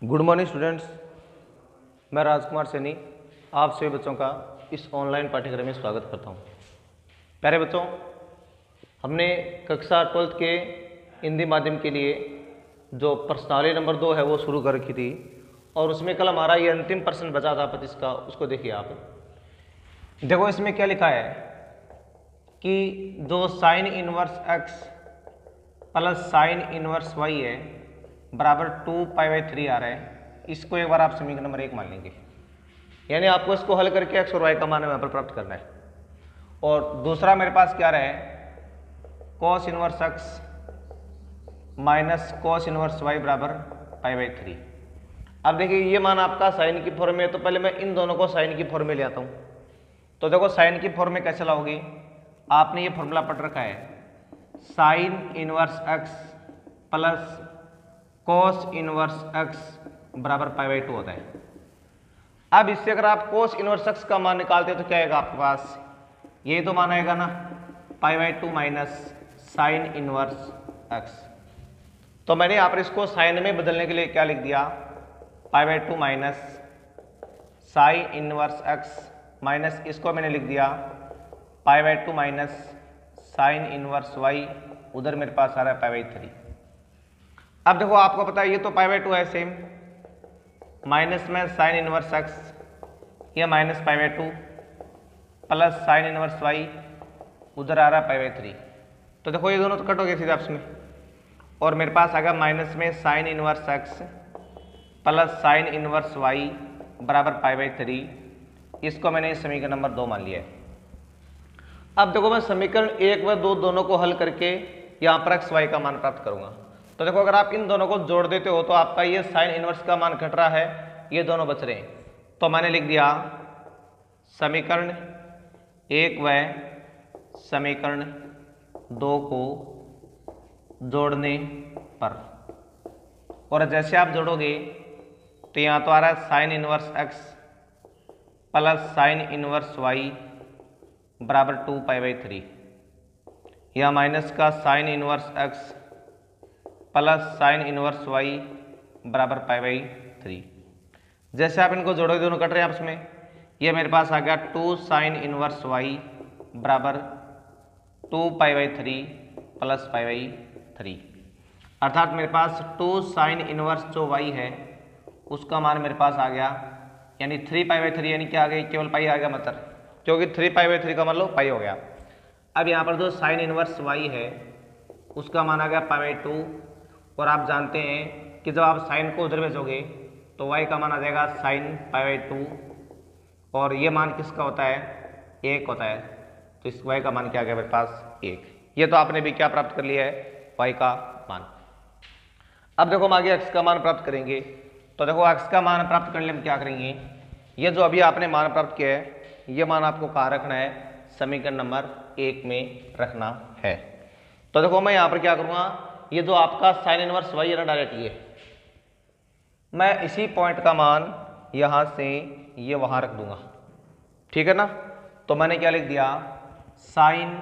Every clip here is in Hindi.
गुड मॉर्निंग स्टूडेंट्स, मैं राजकुमार सैनी आप सभी बच्चों का इस ऑनलाइन पाठ्यक्रम में स्वागत करता हूं। प्यारे बच्चों, हमने कक्षा 12th के हिंदी माध्यम के लिए जो प्रश्नावली नंबर 2 है वो शुरू कर रखी थी और उसमें कल हमारा ये अंतिम प्रश्न बचा था 25 का। उसको देखिए आप। देखो इसमें क्या लिखा है कि जो sine inverse x plus sine inverse y है बराबर 2π/3 आ रहा है। इसको एक बार आप समीकरण नंबर 1 मान लेंगे, यानी आपको इसको हल करके एक्स और वाई का मान यहाँ पर प्राप्त करना है। और दूसरा मेरे पास क्या रहा है, cos inverse x minus cos inverse y बराबर π/3। अब देखिए ये मान आपका साइन की फॉर्म में है, तो पहले मैं इन दोनों को साइन की फॉर्म में ले आता हूँ। तो देखो साइन की फॉर्म में कैसे लाओगे, आपने ये फॉर्मूला पढ़ रखा है, sine inverse x plus cos inverse x बराबर π/2 होता है। अब इससे अगर आप कॉस इनवर्स एक्स का मान निकालते हो तो क्या आएगा आपके पास, ये तो मान आएगा ना π/2 माइनस साइन इनवर्स एक्स। तो मैंने यहाँ पर इसको साइन में बदलने के लिए क्या लिख दिया, π/2 minus sine inverse x minus इसको मैंने लिख दिया π/2 माइनस साइन इनवर्स वाई, उधर मेरे पास आ रहा है π/3। अब देखो आपको पता है ये तो π/2 है सेम, माइनस में साइन इनवर्स एक्स या minus π/2 plus sine inverse y, उधर आ रहा है π/3। तो देखो ये दोनों तो कट हो गए सीधे आपस में, और मेरे पास आ गया माइनस में sine inverse x plus sine inverse y बराबर π/3। इसको मैंने समीकरण नंबर 2 मान लिया है। अब देखो मैं समीकरण 1 व 2 दोनों को हल करके यहाँ पर एक्स वाई का मान प्राप्त करूंगा। तो देखो अगर आप इन दोनों को जोड़ देते हो तो आपका ये साइन इनवर्स का मान घट रहा है, ये दोनों बच रहे हैं। तो मैंने लिख दिया समीकरण 1 व समीकरण 2 को जोड़ने पर, और जैसे आप जोड़ोगे तो यहाँ तो आ रहा है sine inverse x plus sine inverse y बराबर 2π/3, या माइनस का sine inverse x plus sine inverse y बराबर π/3। जैसे आप इनको जोड़ोगे दोनों कट रहे हैं आपस में, ये मेरे पास आ गया 2 साइन इनवर्स वाई बराबर 2π/3 प्लस π/3, अर्थात मेरे पास 2 साइन इनवर्स जो वाई है उसका मान मेरे पास आ गया, यानी 3π/3, यानी क्या आ गया, केवल पाई आ गया मतलब, क्योंकि 3π/3 का मतलब पाई हो गया। अब यहाँ पर जो साइन इनवर्स वाई है उसका मान आ गया π/2, और आप जानते हैं कि जब आप साइन को उधर भेजोगे तो वाई का मान आ जाएगा साइन π/2, और ये मान किसका होता है, 1 होता है। तो इस वाई का मान क्या आ गया मेरे पास 1। ये तो आपने भी क्या प्राप्त कर लिया है, वाई का मान। अब देखो हम आगे एक्स का मान प्राप्त करेंगे। तो देखो एक्स का मान प्राप्त करने में क्या करेंगे, ये जो अभी आपने मान प्राप्त किया है ये मान आपको कहाँ रखना है, समीकरण नंबर 1 में रखना है। तो देखो मैं यहाँ पर क्या करूँगा, ये जो आपका साइन इनवर्स वाई है ना, डायरेक्ट ये मैं इसी पॉइंट का मान यहाँ से ये वहाँ रख दूंगा, ठीक है ना। तो मैंने क्या लिख दिया, साइन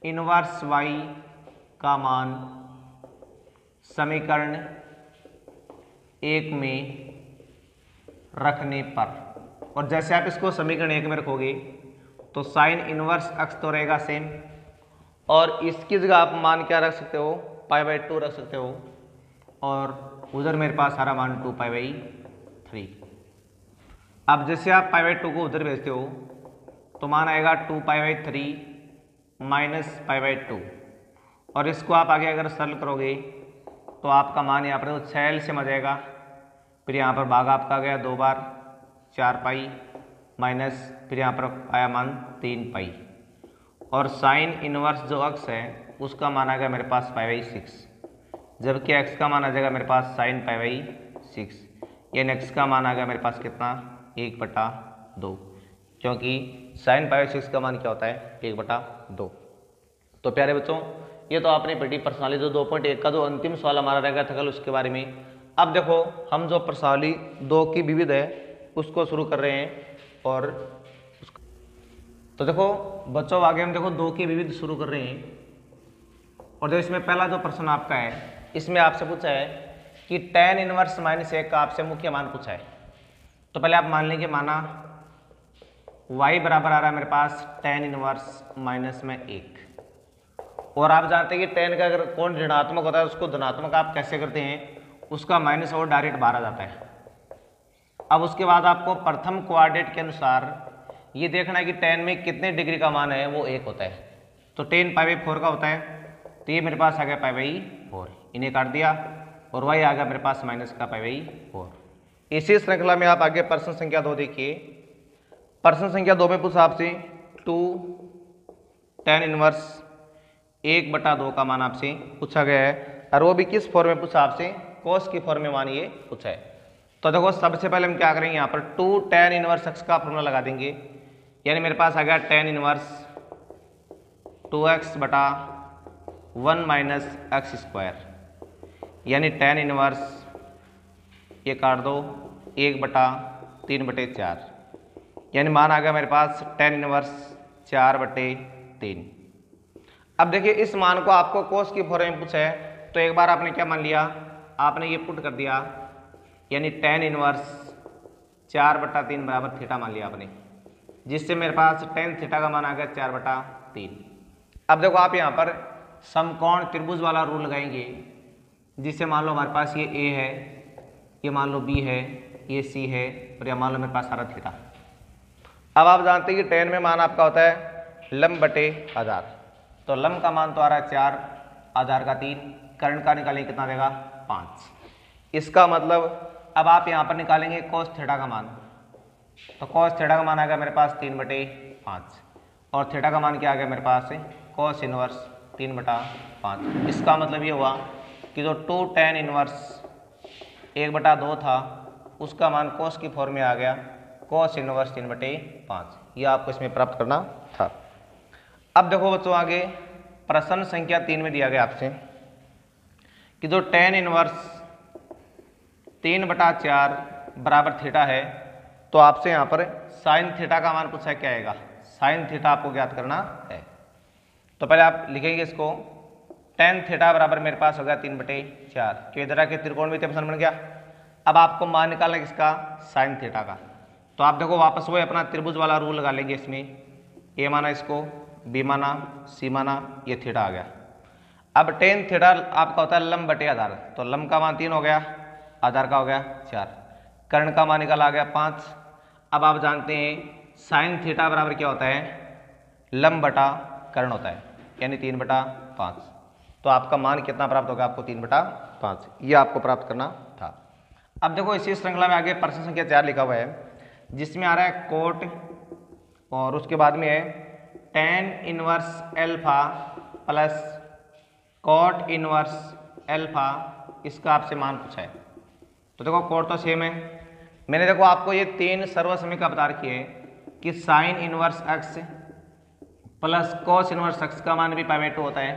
इनवर्स वाई का मान समीकरण 1 में रखने पर, और जैसे आप इसको समीकरण 1 में रखोगे तो साइन इनवर्स एक्स तो रहेगा सेम, और इसकी जगह आप मान क्या रख सकते हो, π/2 रख सकते हो, और उधर मेरे पास सारा मान 2π/3। अब जैसे आप π/2 को उधर भेजते हो तो मान आएगा 2π/3 माइनस π/2, और इसको आप आगे अगर सरल करोगे तो आपका मान यहाँ पर 6 एलसीएम आ जाएगा, फिर यहाँ पर भाग आपका गया 2 बार 4π माइनस फिर यहाँ पर आया मान 3π, और साइन इनवर्स जो एक्स है उसका मान आ गया मेरे पास π/6, जबकि एक्स का मान आ जाएगा मेरे पास साइन π/6, यानी एक्स का मान आ गया मेरे पास कितना, 1/2, क्योंकि साइन π/6 का मान क्या होता है, 1/2। तो प्यारे बच्चों, ये तो आपने पढ़ी प्रश्नावली जो 2.1 का जो अंतिम सवाल हमारा रह गया था कल, उसके बारे में। अब देखो हम जो प्रश्नावली 2 की विविध है उसको शुरू कर रहे हैं, और तो देखो बच्चों आगे हम देखो 2 की विविध शुरू कर रहे हैं, और जो इसमें पहला जो प्रश्न आपका है इसमें आपसे पूछा है कि tan इनवर्स -1 का आपसे मुख्य मान पूछा है, तो पहले आप मान लेंगे माना y बराबर आ रहा है मेरे पास tan इनवर्स -1, और आप जानते हैं कि tan का अगर कोण ऋणात्मक होता है उसको धनात्मक आप कैसे करते हैं, उसका माइनस और डायरेक्ट बाहर आ जाता है। अब उसके बाद आपको प्रथम क्वाड्रेट के अनुसार ये देखना है कि tan में कितने डिग्री का मान है, वो 1 होता है, तो tan π/4 का होता है, तो ये मेरे पास आ गया π/4, इन्हें काट दिया और y आ गया मेरे पास माइनस का π/4। इसी श्रृंखला में आप आगे प्रश्न संख्या 2 देखिए। प्रश्न संख्या 2 में पूछा आपसे 2 tan इनवर्स 1/2 का मान आपसे पूछा गया है, और वो भी किस फॉर्म में पूछा आपसे, cos की फॉर्म में मान ये पूछा है। तो देखो सबसे पहले हम क्या करेंगे, यहाँ पर 2 tan इनवर्स x का फॉर्मूला लगा देंगे, यानी मेरे पास आ गया tan इनवर्स 2x/1 - x², यानी tan इनवर्स ये काट दो 1/3/4, यानी मान आ गया मेरे पास tan इनवर्स 4/3। अब देखिए इस मान को आपको कोस की फॉर्म में पूछा है, तो एक बार आपने क्या मान लिया, आपने ये पुट कर दिया, यानी tan इनवर्स 4/3 बराबर थीटा मान लिया आपने, जिससे मेरे पास tan थीटा का मान आ गया 4/3। अब देखो आप यहाँ पर समकोण त्रिभुज वाला रूल लगाएंगे, जिससे मान लो हमारे पास ये A है, ये मान लो B है, ये C है, और ये मान लो मेरे पास सारा थीटा। अब आप जानते हैं कि tan में मान आपका होता है लंब बटे आधार, तो लंब का मान तो आ रहा है 4, आधार का 3, कर्ण का निकालेंगे कितना देगा 5। इसका मतलब अब आप यहाँ पर निकालेंगे cos थीटा का मान, तो cos थीटा का मान आ गया मेरे पास 3/5, और थीटा का मान क्या आ गया मेरे पास cos इनवर्स 3/5। इसका मतलब ये हुआ कि जो 2 tan इनवर्स 1/2 था उसका मान cos की फॉर्म में आ गया cos इनवर्स 3/5, यह आपको इसमें प्राप्त करना था। अब देखो बच्चों आगे प्रश्न संख्या 3 में दिया गया आपसे कि जो tan इनवर्स 3/4 बराबर थीटा है, तो आपसे यहाँ पर साइन थीटा का मान पूछा है, क्या आएगा, साइन थीटा आपको ज्ञात करना है। तो पहले आप लिखेंगे इसको tan थीटा बराबर मेरे पास हो गया 3/4, क्योंकि इधर के त्रिकोण में फंक्शन बन गया। अब आपको मान निकालना है किसका, साइन थीटा का, तो आप देखो वापस वो अपना त्रिभुज वाला रूल लगा लेंगे, इसमें A माना इसको, B माना, C माना, ये थीटा आ गया। अब tan थीटा आपका होता है लंब बटे आधार, तो लंब का मान 3 हो गया, आधार का हो गया 4, कर्ण का मान निकाला आ गया 5। अब आप जानते हैं साइन थीटा बराबर क्या होता है, लंब बटा कर्ण होता है, यानी 3/5, तो आपका मान कितना प्राप्त होगा आपको 3/5, ये आपको प्राप्त करना था। अब देखो इसी श्रृंखला में आगे प्रश्न संख्या 4 लिखा हुआ है, जिसमें आ रहा है कोट, और उसके बाद में है tan inverse alpha plus cot inverse alpha, इसका आपसे मान पूछा है। तो देखो कोट तो सेम है, मैंने देखो आपको ये 3 सर्वसमीक अवतार किए कि sine inverse x plus cos inverse x का मान भी π/2 होता है,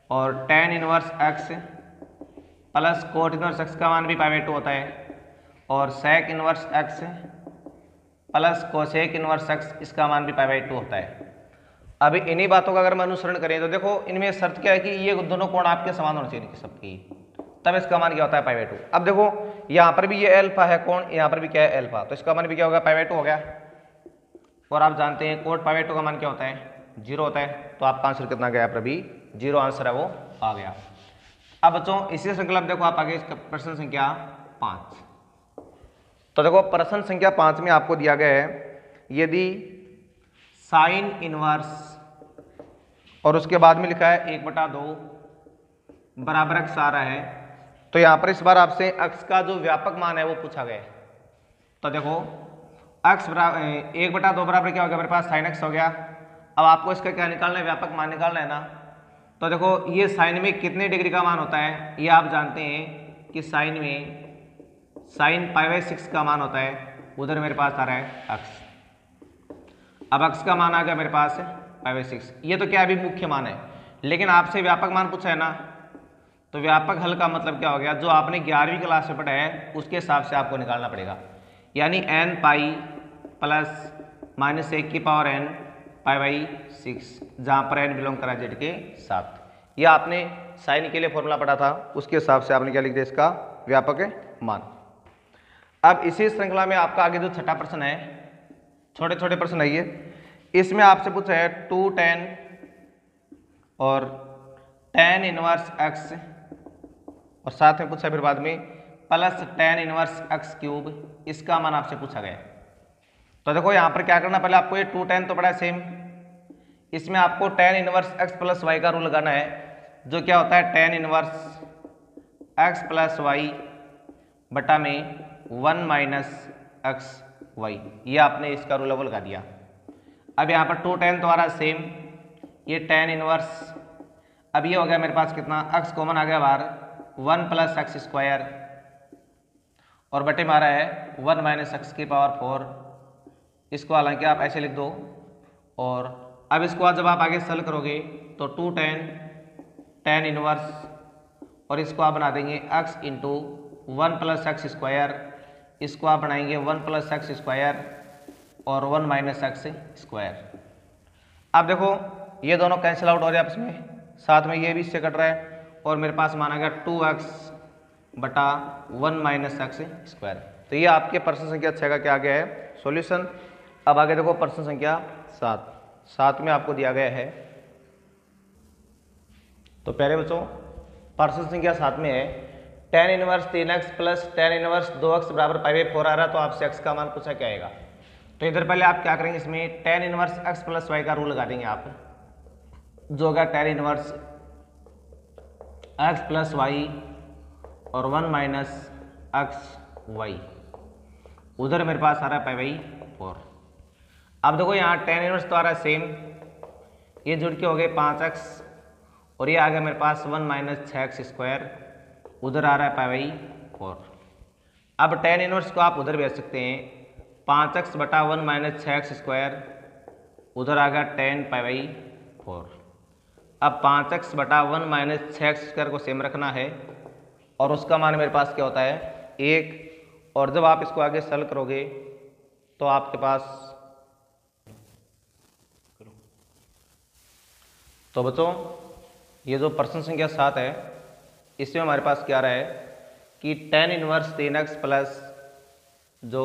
और tan inverse x plus cot inverse x का मान भी π/2 होता है, और sec inverse x plus cosec inverse x इसका मान भी π/2 होता है। अभी इन्हीं बातों का अगर हम अनुसरण करें तो देखो इनमें शर्त क्या है कि ये दोनों कोण आपके समान होने चाहिए सबकी, तब इसका मान क्या होता है π/2। अब देखो यहाँ पर भी ये एल्फा है कोण, यहाँ पर भी क्या है एल्फा, तो इसका मान भी क्या होगा π/2 हो गया। और आप जानते हैं कोट π/2 का मान क्या होता है, 0 होता है, तो आपका आंसर कितना गया प्रभी, 0 आंसर है वो आ गया। अब बच्चों इसी श्रृंखला में देखो आप आगे इसका प्रश्न संख्या 5, तो देखो प्रश्न संख्या 5 में आपको दिया गया है यदि साइन इनवर्स और उसके बाद में लिखा है 1/2 बराबर x आ रहा है, तो यहाँ पर इस बार आपसे x का जो व्यापक मान है वो पूछा गया है। तो देखो x बराबर 1/2 बराबर क्या हो गया मेरे पास साइन x हो गया। अब आपको इसका क्या निकालना है, व्यापक मान निकालना है ना। तो देखो ये साइन में कितने डिग्री का मान होता है, ये आप जानते हैं कि साइन में साइन π/6 का मान होता है, उधर मेरे पास आ रहा है x। अब x का मान आ गया मेरे पास π/6, ये तो क्या अभी मुख्य मान है, लेकिन आपसे व्यापक मान पूछा है ना, तो व्यापक हल का मतलब क्या हो गया, जो आपने 11वीं क्लास में पढ़ा है उसके हिसाब से आपको निकालना पड़ेगा, यानी n पाई प्लस -1n π/6, जहाँ पर n बिलोंग करा z के साथ। यह आपने साइन के लिए फॉर्मूला पढ़ा था, उसके हिसाब से आपने क्या लिख दिया इसका व्यापक मान। अब इसी श्रृंखला में आपका आगे जो छठा प्रश्न है, छोटे छोटे प्रश्न है ये, इसमें आपसे पूछा है 2 tan और tan इनवर्स x और साथ में पूछा फिर बाद में plus tan inverse x cube, इसका मान आपसे पूछा गया। तो देखो यहाँ पर क्या करना, पहले आपको ये 2 tan तो पड़ा है सेम, इसमें आपको tan inverse x plus y का रूल लगाना है, जो क्या होता है tan inverse x plus y बटा में 1 माइनस एक्स वाई, ये आपने इसका रूल लगा दिया। अब यहाँ पर 2 tan तो आ रहा है सेम, ये tan इनवर्स, अब ये हो गया मेरे पास कितना, x कॉमन आ गया बाहर, 1 प्लस एक्स स्क्वायर और बटे में आ रहा है 1 माइनस एक्स की पावर 4, इसको हालांकि आप ऐसे लिख दो। और अब इसको जब आप आगे सॉल्व करोगे तो 2 tan इनवर्स और इसको आप बना देंगे x into 1 plus x square, इसको आप बनाएंगे 1 प्लस एक्स स्क्वायर और 1 माइनस एक्स स्क्वायर। अब देखो ये दोनों कैंसिल आउट हो रहे हैं आपस में, साथ में ये भी इससे कट रहा है और मेरे पास माना गया 2x बटा 1 माइनस एक्स स्क्वायर। तो ये आपके प्रश्न संख्या 6 का क्या आ गया है, सॉल्यूशन। अब आगे देखो प्रश्न संख्या 7 में आपको दिया गया है। तो पहले बच्चों प्रश्न संख्या 7 में है tan inverse 3x plus tan inverse 2x बराबर π/4 आ रहा, तो आपसे x का मान पूछा क्या आएगा। तो इधर पहले आप क्या करेंगे, इसमें tan inverse x plus y का रूल लगा देंगे आप, जो होगा tan inverse x plus y और 1 माइनस एक्स वाई, उधर मेरे पास आ रहा है π/4। अब देखो यहाँ tan इनवर्स तो आ रहा है सेम, ये जुड़ के हो गए 5x और ये आ गया मेरे पास 1 माइनस 6x स्क्वायर, उधर आ रहा है π/4। अब tan इनवर्स को आप उधर भेज सकते हैं, 5x बटा 1 माइनस 6x स्क्वायर, उधर आ गया tan π/4। अब 5x बटा 1 माइनस 6x स्क्वायर को सेम रखना है और उसका मान मेरे पास क्या होता है 1, और जब आप इसको आगे सॉल्व करोगे तो आपके पास, तो बच्चों ये जो प्रश्न संख्या 7 है इसमें हमारे पास क्या रहा है कि tan इनवर्स 3x प्लस जो